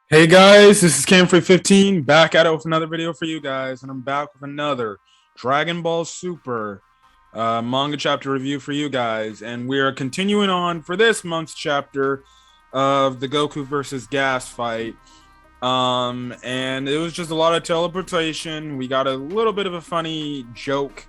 Hey guys, this is Cam15 back at it with another video for you guys, and I'm back with another Dragon Ball Super manga chapter review for you guys, and we are continuing on for this month's chapter of the Goku versus Gas fight. And it was just a lot of teleportation. We got a little bit of a funny joke,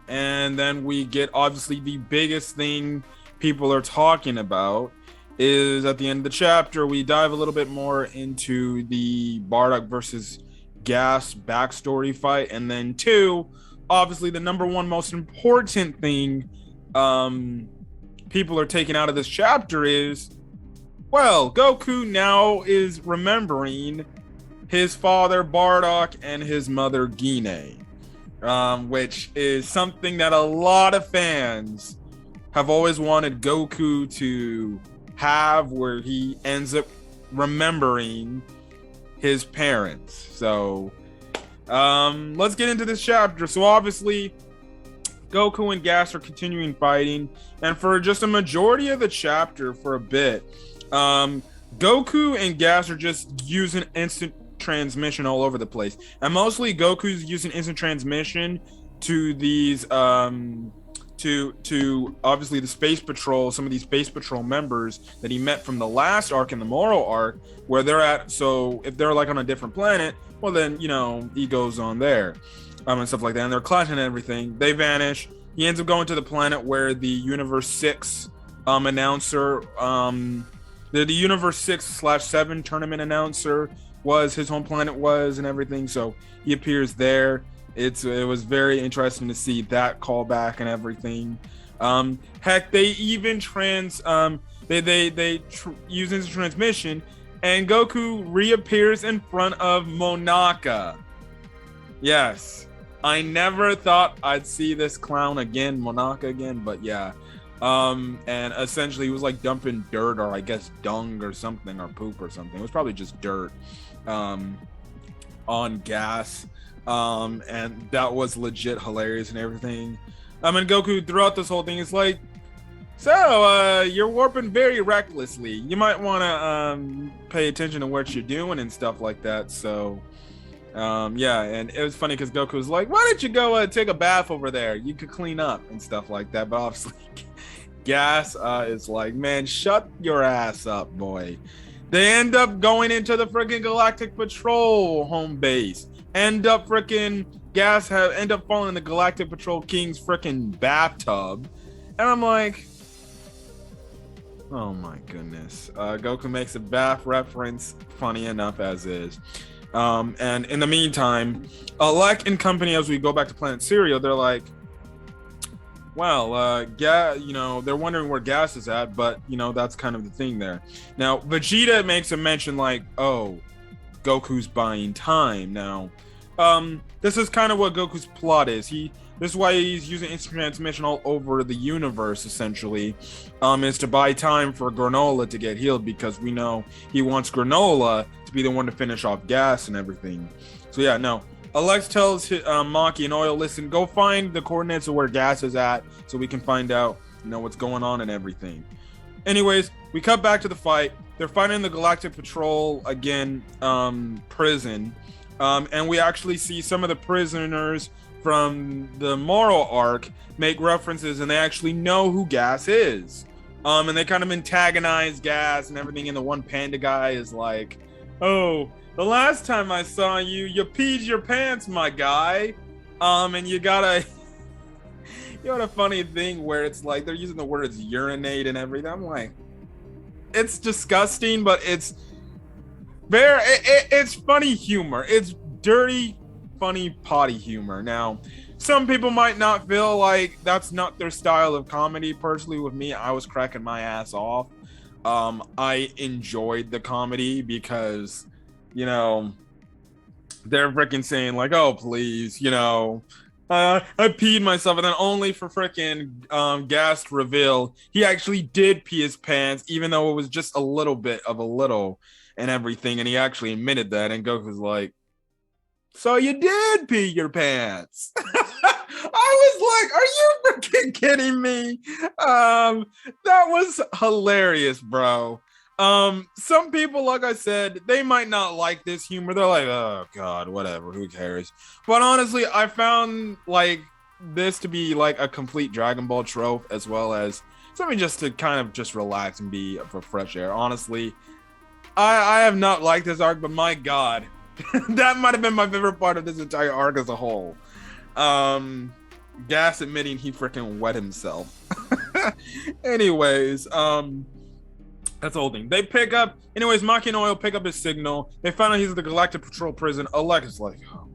and then we get obviously the biggest thing people are talking about is at the end of the chapter, we dive a little bit more into the Bardock versus Gas backstory fight. And then two, obviously the number one most important thing people are taking out of this chapter is, well, Goku now is remembering his father Bardock and his mother Gine, which is something that a lot of fans have always wanted Goku to have, where he ends up remembering his parents. So let's get into this chapter. So obviously Goku and Gas are continuing fighting, and for just a majority of the chapter, for a bit, Goku and Gas are just using instant transmission all over the place, and mostly Goku's using instant transmission to these to obviously the Space Patrol, some of these Space Patrol members that he met from the last arc and the Moral arc, where they're at. So if they're like on a different planet, well then, you know, he goes on there, and stuff like that, and they're clashing and everything. They vanish. He ends up going to the planet where the Universe 6 announcer, the Universe 6/7 tournament announcer was his home planet was, and everything. So he appears there. It was very interesting to see that callback and everything. Heck, they even use instant transmission, and Goku reappears in front of Monaka. Yes, I never thought I'd see this clown again, Monaka again, but yeah. And essentially he was like dumping dirt, or I guess dung or something, or poop or something. It was probably just dirt on Gas. And that was legit hilarious and everything. And Goku throughout this whole thing is like, so you're warping very recklessly. You might want to pay attention to what you're doing and stuff like that. So yeah, and it was funny because Goku was like, why don't you go take a bath over there? You could clean up and stuff like that. But obviously Gas is like, man, shut your ass up, boy. They end up going into the freaking Galactic Patrol home base. End up falling in the Galactic Patrol King's freaking bathtub. And I'm like, oh my goodness. Goku makes a bath reference, funny enough as is. And in the meantime, Alec and company, as we go back to Planet Cereal, they're like, well, you know, they're wondering where Gas is at, but, you know, that's kind of the thing there. Now, Vegeta makes a mention like, oh, Goku's buying time. Now, this is kind of what Goku's plot is. This is why he's using instant transmission all over the universe, essentially, is to buy time for Granola to get healed, because we know he wants Granola to be the one to finish off Gas and everything. So yeah, no. Alex tells Maki and Oil, listen, go find the coordinates of where Gas is at so we can find out, you know, what's going on and everything. Anyways, we cut back to the fight. They're fighting the Galactic Patrol again, prison. And we actually see some of the prisoners from the Moral arc make references, and they actually know who Gas is. And they kind of antagonize Gas and everything. And the one panda guy is like, oh, the last time I saw you, you peed your pants, my guy. And you got a funny thing where it's like they're using the words urinate and everything. I'm like, it's disgusting, but it's it's funny humor. It's dirty, funny, potty humor. Now, some people might not feel like that's not their style of comedy. Personally, with me, I was cracking my ass off. I enjoyed the comedy because, you know, they're freaking saying like, oh, please, you know, I peed myself, and then only for freaking Gas to reveal he actually did pee his pants, even though it was just a little bit of a little and everything, and he actually admitted that, and Goku's like, so you did pee your pants. I was like, are you freaking kidding me? That was hilarious, bro. Some people, like I said, they might not like this humor. They're like, oh god, whatever, who cares? But honestly, I found like this to be like a complete Dragon Ball trope, as well as something just to kind of just relax and be for fresh air. Honestly, I have not liked this arc, but my god, that might have been my favorite part of this entire arc as a whole. Gas admitting he freaking wet himself. Anyways, that's the whole thing. They pick up, anyways, Maki and Oil pick up his signal. They find out he's at the Galactic Patrol prison. Alec is like, oh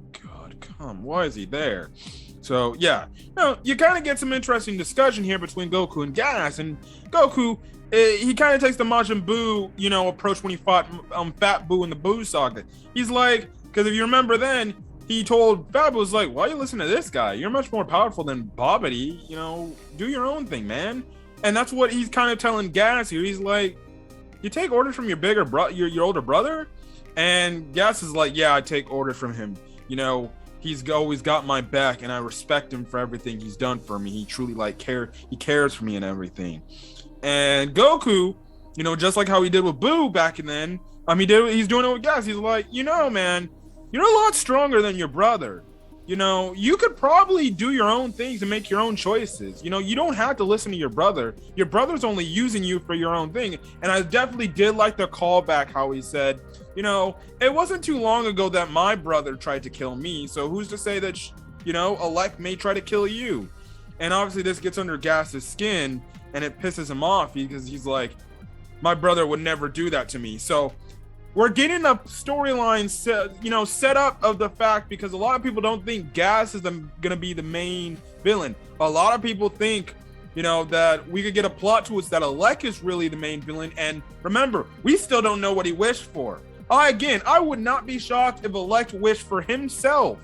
god, why is he there? So yeah, you kind of get some interesting discussion here between Goku and Gas. And Goku, he kind of takes the Majin Buu, approach when he fought Fat Buu in the Buu saga. He's like, because if you remember then, he told Fat Buu, was like, why are you listening to this guy? You're much more powerful than Bobbity. Do your own thing, man. And that's what he's kind of telling Gas here. He's like, you take orders from your bigger your older brother? And Gas is like, yeah, I take orders from him. He's always got my back, and I respect him for everything he's done for me. He truly he cares for me and everything. And Goku, just like how he did with Boo back then, he's doing it with Gas. He's like, man, you're a lot stronger than your brother. You could probably do your own things and make your own choices. You don't have to listen to your brother. Your brother's only using you for your own thing. And I definitely did like the callback how he said, it wasn't too long ago that my brother tried to kill me. So who's to say that, Alec may try to kill you? And obviously this gets under Gas's skin and it pisses him off because he's like, my brother would never do that to me. So we're getting a storyline set up of the fact, because a lot of people don't think Gas is gonna be the main villain. A lot of people think, that we could get a plot twist that Alec is really the main villain. And remember, we still don't know what he wished for. I would not be shocked if Alec wished for himself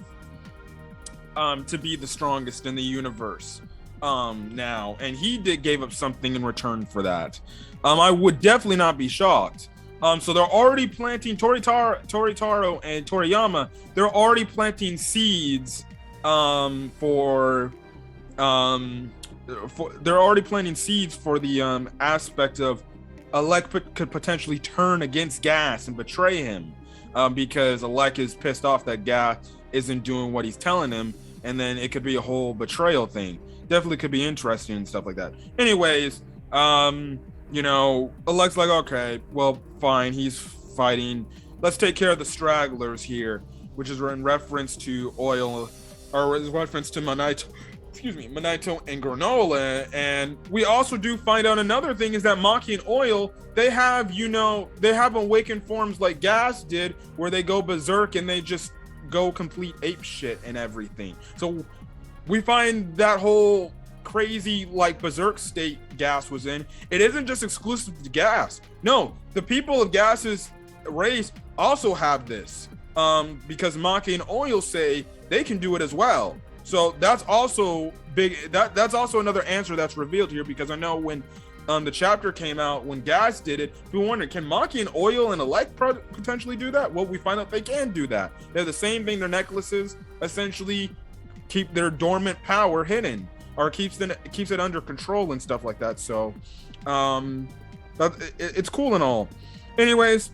to be the strongest in the universe now, and he gave up something in return for that. I would definitely not be shocked. So they're already planting Toritaro and Toriyama. They're already planting seeds for the aspect of Alec could potentially turn against Gas and betray him, because Alec is pissed off that Gas isn't doing what he's telling him, and then it could be a whole betrayal thing. Definitely could be interesting and stuff like that. Anyways, Alec's like, okay, well, fine, he's fighting. Let's take care of the stragglers here, which is in reference to Oil, or is reference to Manito and Granola. And we also do find out another thing is that Maki and Oil, they have awakened forms like Gas did, where they go berserk and they just go complete ape shit and everything. So we find that whole crazy like berserk state Gas was in, it isn't just exclusive to Gas. No, the people of Gas's race also have this, because Maki and Oil say they can do it as well. So that's also big. That's also another answer that's revealed here, because I know when the chapter came out, when Gas did it, we wondered, can Maki and Oil and Alec potentially do that? Well, we find out they can do that. They're the same thing. Their necklaces essentially keep their dormant power hidden, or keeps it under control and stuff like that. So it's cool and all. Anyways,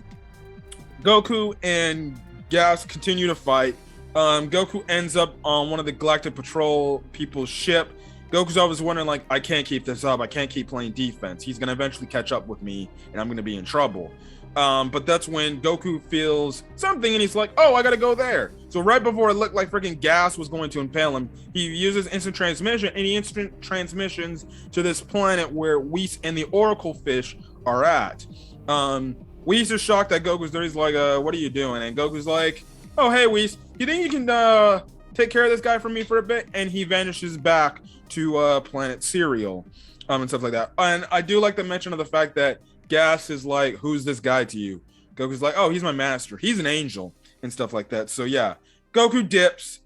Goku and Gas continue to fight. Goku ends up on one of the Galactic Patrol people's ship. Goku's always wondering, like, I can't keep this up. I can't keep playing defense. He's going to eventually catch up with me, and I'm going to be in trouble. But that's when Goku feels something, and he's like, oh, I got to go there. So right before it looked like freaking Gas was going to impale him, he uses instant transmission, and he instant transmissions to this planet where Whis and the Oracle Fish are at. Whis is shocked that Goku's there. He's like, what are you doing? And Goku's like, oh, hey, Whis, you think you can take care of this guy for me for a bit? And he vanishes back to planet Cereal and stuff like that. And I do like to mention of the fact that Gas is like, who's this guy to you? Goku's like, oh, he's my master. He's an angel and stuff like that. So yeah, Goku dips.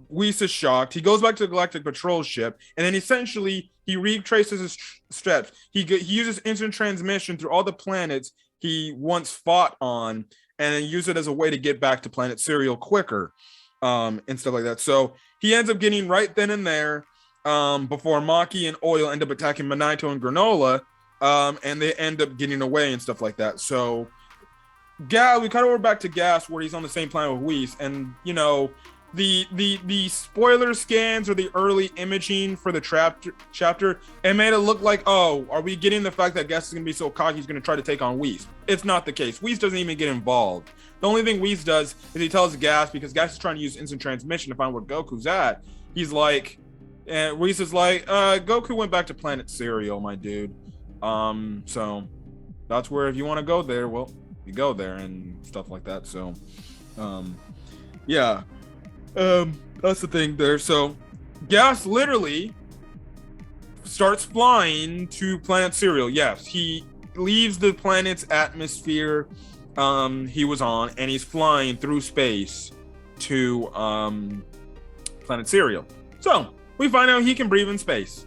Whis is shocked. He goes back to the Galactic Patrol ship, and then essentially he retraces his steps. He uses instant transmission through all the planets he once fought on, and then use it as a way to get back to planet Cereal quicker, and stuff like that. So he ends up getting right then and there, before Maki and Oil end up attacking Manito and Granola. and they end up getting away and stuff like that. So we cut over back to Gas, where he's on the same planet with Whis, and you know, the spoiler scans or the early imaging for the chapter, it made it look like, oh, are we getting the fact that Gas is gonna be so cocky he's gonna try to take on Whis? It's not the case. Whis doesn't even get involved. The only thing Whis does is he tells Gas, because Gas is trying to use instant transmission to find where Goku's at. He's like, and Whis is like, Goku went back to planet Cereal, my dude. So that's where, if you want to go there, well, you go there and stuff like that. So yeah, that's the thing there. So Gas literally starts flying to planet Cereal. Yes, he leaves the planet's atmosphere he was on, and he's flying through space to planet Cereal. So we find out he can breathe in space.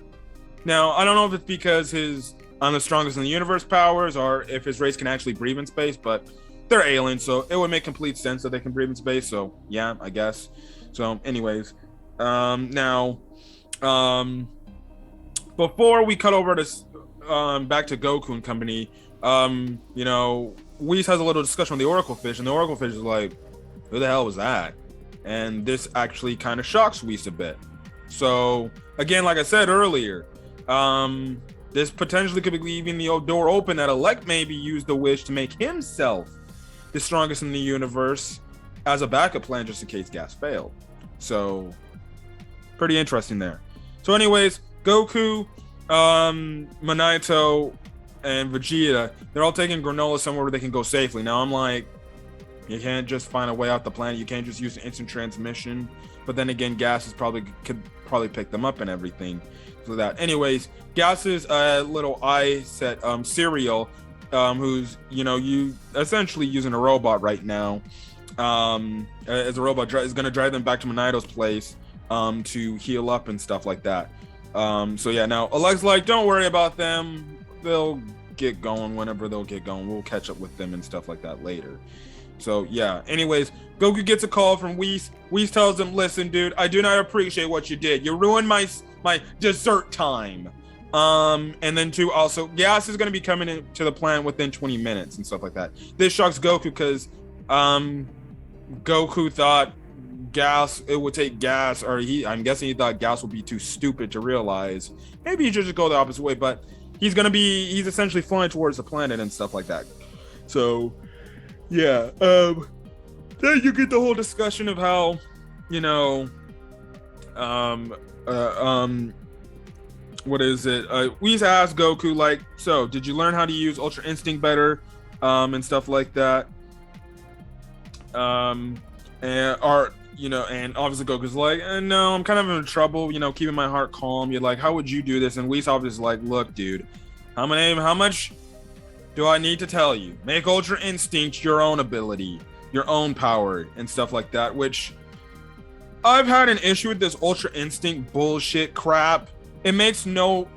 Now, I don't know if it's because his the strongest in the universe powers, or if his race can actually breathe in space, but they're aliens, so it would make complete sense that they can breathe in space. So yeah, I guess. So anyways, now before we cut over to back to Goku and company, you know, Whis has a little discussion with the Oracle Fish, and the Oracle Fish is like, who the hell was that? And this actually kind of shocks Whis a bit. So again, like I said earlier, this potentially could be leaving the door open that Elect maybe used the wish to make himself the strongest in the universe as a backup plan, just in case Gas failed. So pretty interesting there. So anyways, Goku, Minato, and Vegeta, they're all taking granola somewhere where they can go safely. Now I'm like, you can't just find a way out the planet. You can't just use instant transmission. But then again, Gas could probably pick them up and everything. So that, anyways, Gas's little eye set Cereal, who's, you know, you essentially using a robot right now, as a robot is going to drive them back to Minato's place to heal up and stuff like that. So yeah, now Elect's like, don't worry about them, they'll get going whenever they'll get going. We'll catch up with them and stuff like that later. So yeah, anyways, Goku gets a call from Whis. Whis tells him, listen, dude, I do not appreciate what you did. You ruined my dessert time. And then too, also, Gas is going to be coming into the planet within 20 minutes and stuff like that. This shocks Goku because Goku thought it would take Gas, or I'm guessing he thought Gas would be too stupid to realize. Maybe he should just go the opposite way, but he's essentially flying towards the planet and stuff like that. So yeah, then you get the whole discussion of how, you know, what is it? Whis asked Goku, like, so did you learn how to use Ultra Instinct better, and stuff like that? And obviously Goku's like, no, I'm kind of in trouble, you know, keeping my heart calm. You're like, how would you do this? And Whis obviously is like, look, dude, how much do I need to tell you? Make Ultra Instinct your own ability, your own power, and stuff like that, which I've had an issue with this Ultra Instinct bullshit crap. It makes no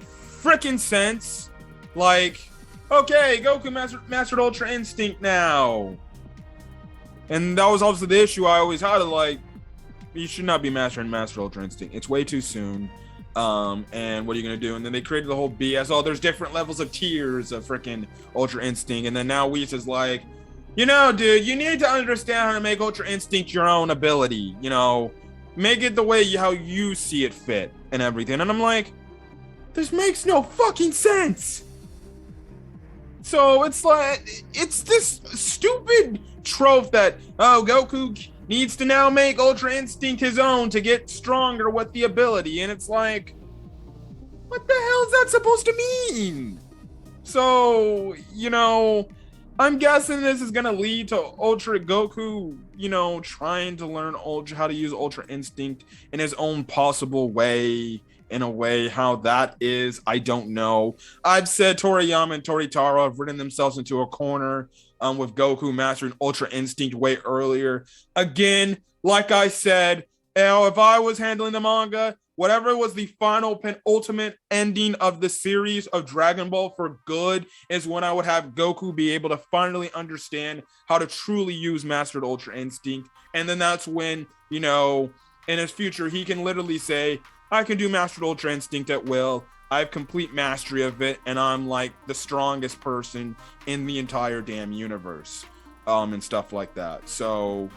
freaking sense. Like, okay, Goku mastered Ultra Instinct now. And that was obviously the issue I always had. Like, you should not be Master Ultra Instinct. It's way too soon. And what are you gonna do? And then they created the whole BS. Oh, there's different levels of tiers of freaking Ultra Instinct. And then now Whis is like, you know, dude, you need to understand how to make Ultra Instinct your own ability. You know, make it the way how you see it fit and everything. And I'm like, this makes no fucking sense. So it's like, it's this stupid trope that, oh, Goku needs to now make Ultra Instinct his own to get stronger with the ability. And it's like, what the hell is that supposed to mean? So, you know, I'm guessing this is going to lead to Ultra Goku, you know, trying to learn how to use Ultra Instinct in his own possible way. In a way, how that is, I don't know. I've said Toriyama and Toritaro have written themselves into a corner with Goku mastering Ultra Instinct way earlier. Again, like I said, if I was handling the manga, whatever was the final penultimate ending of the series of Dragon Ball for good is when I would have Goku be able to finally understand how to truly use mastered Ultra Instinct. And then that's when, you know, in his future, he can literally say, I can do Mastered Ultra Instinct at will. I have complete mastery of it, and I'm like the strongest person in the entire damn universe, and stuff like that. So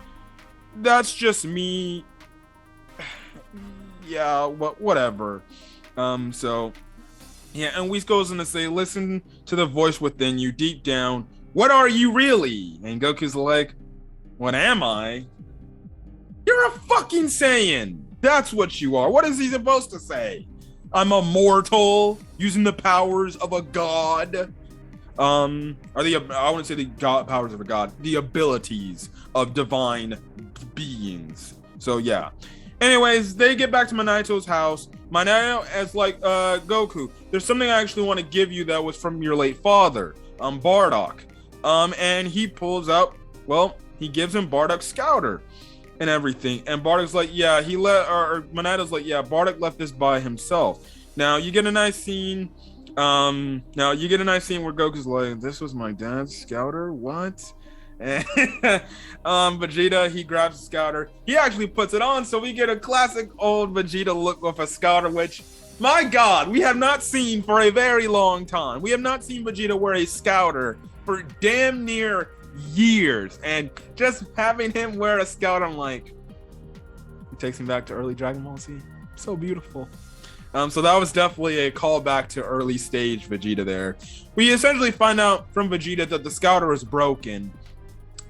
that's just me. Yeah, whatever. So yeah, and Whis goes on to say, listen to the voice within you deep down. What are you really? And Goku's like, what am I? You're a fucking Saiyan. That's what you are. What is he supposed to say? I'm a mortal using the powers of a god. I wouldn't say the god powers of a god, the abilities of divine beings. So yeah. Anyways, they get back to Minaito's house. Minato is like, Goku, there's something I actually want to give you that was from your late father, Bardock. And he pulls out, well, he gives him Bardock Scouter and everything. And Bardock's like, yeah, Minaito's like, yeah, Bardock left this by himself. Now you get a nice scene. Where Goku's like, this was my dad's Scouter? What? And Vegeta, he grabs the Scouter. He actually puts it on, so we get a classic old Vegeta look with a Scouter, which, my God, we have not seen for a very long time. We have not seen Vegeta wear a Scouter for damn near years, and just having him wear a Scouter, I'm like, it takes him back to early Dragon Ball Z. So beautiful. So that was definitely a callback to early stage Vegeta there. We essentially find out from Vegeta that the Scouter is broken.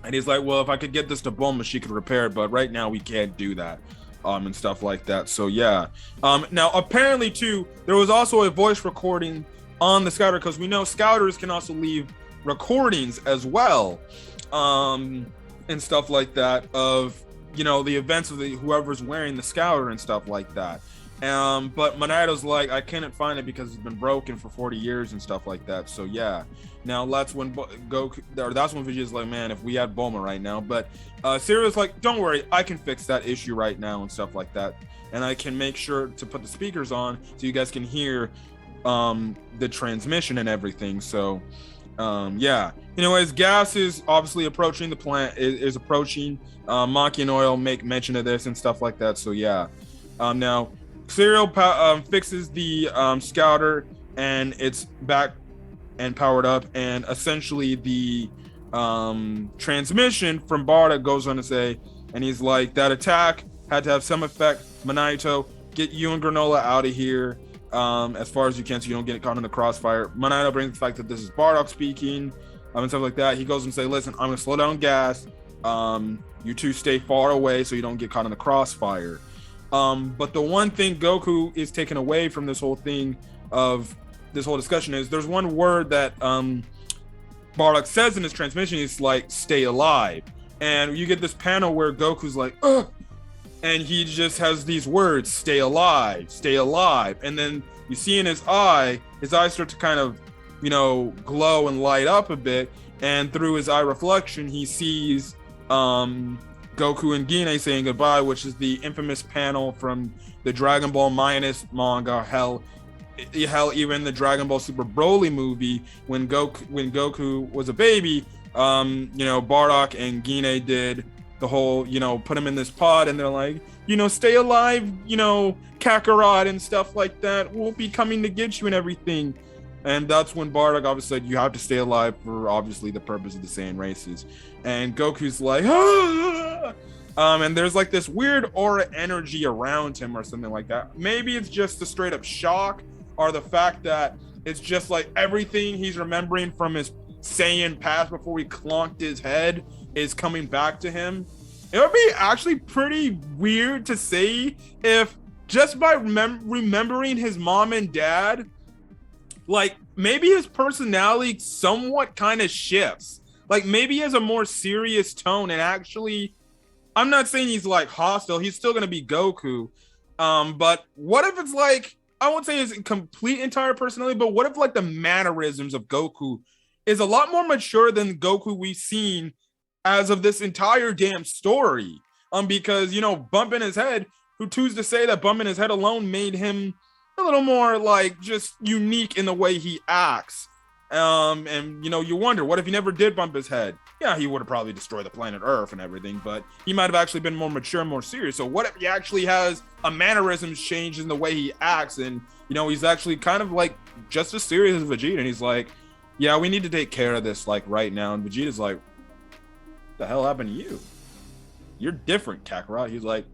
And he's like, well, if I could get this to Bulma, she could repair it. But right now we can't do that. And stuff like that. So yeah. Now, apparently, too, there was also a voice recording on the Scouter, because we know Scouters can also leave recordings as well. And stuff like that of, you know, the events of whoever's wearing the Scouter and stuff like that. But Minaito's like, I couldn't find it because it's been broken for 40 years and stuff like that. So yeah. Now that's when Vegeta's like, man, if we had Bulma right now. But Sirius like, don't worry, I can fix that issue right now and stuff like that. And I can make sure to put the speakers on so you guys can hear the transmission and everything. So yeah. Anyways, Gas is obviously approaching the plant, is approaching. Maki and Oil make mention of this and stuff like that. So yeah. Now Serial fixes the Scouter, and it's back and powered up, and essentially the transmission from Bardock goes on to say, and he's like, that attack had to have some effect. Minaito, get you and Granola out of here as far as you can so you don't get caught in the crossfire. Minaito brings the fact that this is Bardock speaking and stuff like that. He goes and say, listen, I'm gonna slow down Gas. You two stay far away so you don't get caught in the crossfire. But the one thing Goku is taken away from this whole thing of this whole discussion is there's one word that Bardock says in his transmission. Is like, stay alive. And you get this panel where Goku's like, ugh, and he just has these words, stay alive. And then you see in his eyes start to kind of, you know, glow and light up a bit. And through his eye reflection, he sees Goku and Gine saying goodbye, which is the infamous panel from the Dragon Ball minus manga. Hell, even the Dragon Ball Super Broly movie, when Goku was a baby, you know, Bardock and Gine did the whole, you know, put him in this pod, and they're like, you know, stay alive, you know, Kakarot and stuff like that. We'll be coming to get you and everything. And that's when Bardock obviously said, you have to stay alive for obviously the purpose of the Saiyan races. And Goku's like, ah! And there's like this weird aura energy around him or something like that. Maybe it's just the straight up shock, or the fact that it's just like everything he's remembering from his Saiyan past before he clonked his head is coming back to him. It would be actually pretty weird to see if just by remembering his mom and dad, like maybe his personality somewhat kind of shifts. Like maybe he has a more serious tone, and actually, I'm not saying he's like hostile. He's still going to be Goku. But what if it's like, I won't say his complete entire personality, but what if like the mannerisms of Goku is a lot more mature than Goku we've seen as of this entire damn story? Because, you know, bumping his head, who's to say that bumping his head alone made him a little more like just unique in the way he acts. And you know, you wonder, what if he never did bump his head? Yeah, he would have probably destroyed the planet Earth and everything, but he might have actually been more mature and more serious. So what if he actually has a mannerisms change in the way he acts, and you know, he's actually kind of like just as serious as Vegeta, and he's like, yeah, we need to take care of this like right now. And Vegeta's like, what the hell happened to you? You're different, Kakarot. He's like,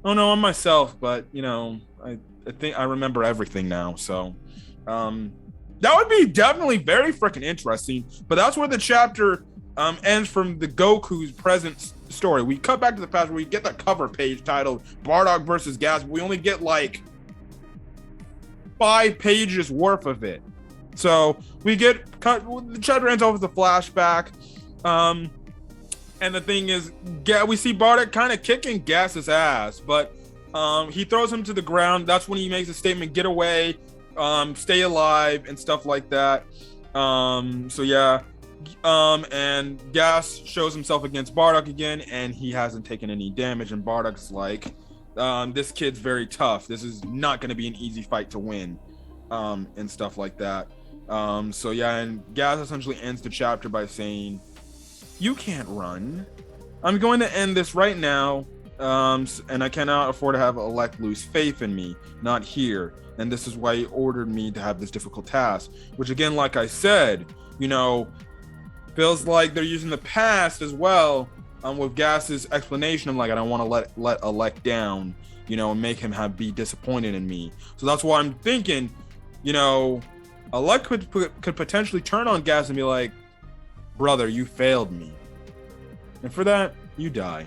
oh no, I'm myself, but you know, I think I remember everything now. So that would be definitely very freaking interesting. But that's where the chapter ends from the Goku's present story. We cut back to the past where we get the cover page titled Bardock versus Gas, but we only get like 5 pages worth of it. So we get cut. The chapter ends off with a flashback. And the thing is, we see Bardock kind of kicking Gas's ass, but he throws him to the ground. That's when he makes a statement, get away, stay alive, and stuff like that. So yeah. And Gas shows himself against Bardock again, and he hasn't taken any damage. And Bardock's like, this kid's very tough. This is not going to be an easy fight to win, and stuff like that. So yeah, and Gas essentially ends the chapter by saying, you can't run. I'm going to end this right now, and I cannot afford to have Elect lose faith in me, not here. And this is why he ordered me to have this difficult task, which again, like I said, you know, feels like they're using the past as well, with Gas's explanation of like, I don't want to let Elect down, you know, and make him be disappointed in me. So that's why I'm thinking, you know, Elect could potentially turn on Gas and be like, brother, you failed me, and for that you die.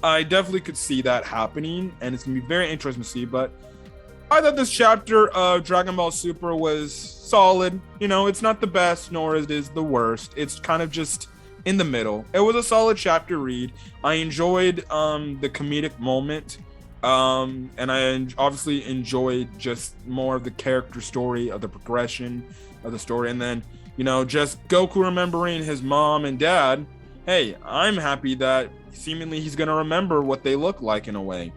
I definitely could see that happening, and it's gonna be very interesting to see. But I thought this chapter of Dragon Ball Super was solid. You know, it's not the best, nor is it the worst. It's kind of just in the middle. It was a solid chapter read. I enjoyed the comedic moment, and I obviously enjoyed just more of the character story, of the progression of the story, and then, you know, just Goku remembering his mom and dad. Hey, I'm happy that seemingly he's gonna remember what they look like in a way.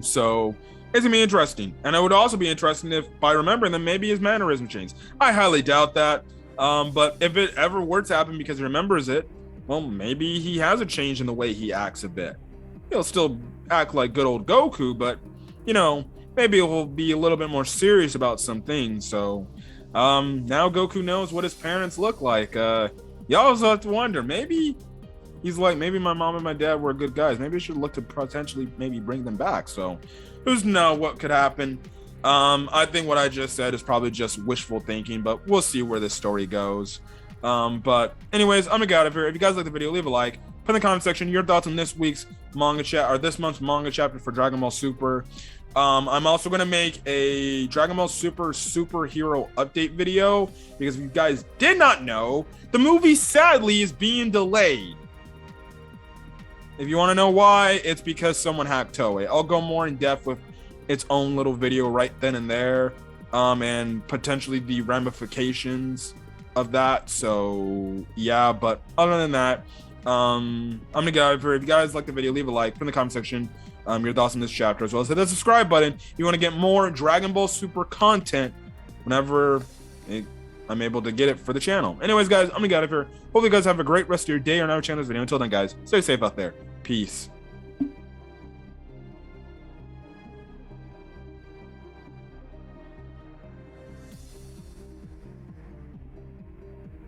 So it's gonna be interesting, and it would also be interesting if by remembering them, maybe his mannerism changed. I highly doubt that, but if it ever were to happen because he remembers it, well, maybe he has a change in the way he acts a bit. He'll still act like good old Goku, but you know, maybe he'll be a little bit more serious about some things. So now Goku knows what his parents look like. You also have to wonder, maybe he's like, maybe my mom and my dad were good guys. Maybe I should look to potentially maybe bring them back. So who's know what could happen. I think what I just said is probably just wishful thinking, but we'll see where this story goes. But anyways, I'm gonna get out of here. If you guys like the video, leave a like. Put in the comment section your thoughts on this week's manga chat, or this month's manga chapter for Dragon Ball Super. I'm also gonna make a Dragon Ball Super superhero update video, because if you guys did not know, the movie sadly is being delayed. If you want to know why, it's because someone hacked Toei. I'll go more in depth with its own little video right then and there, and potentially the ramifications of that. So yeah, but other than that, I'm gonna get out of here. If you guys like the video, leave a like, put in the comment section your thoughts on this chapter, as well as hit the subscribe button if you want to get more Dragon Ball Super content whenever I'm able to get it for the channel. Anyways, guys, I'm gonna get out of here. Hopefully you guys have a great rest of your day or night watching this video. Until then, guys, stay safe out there. Peace.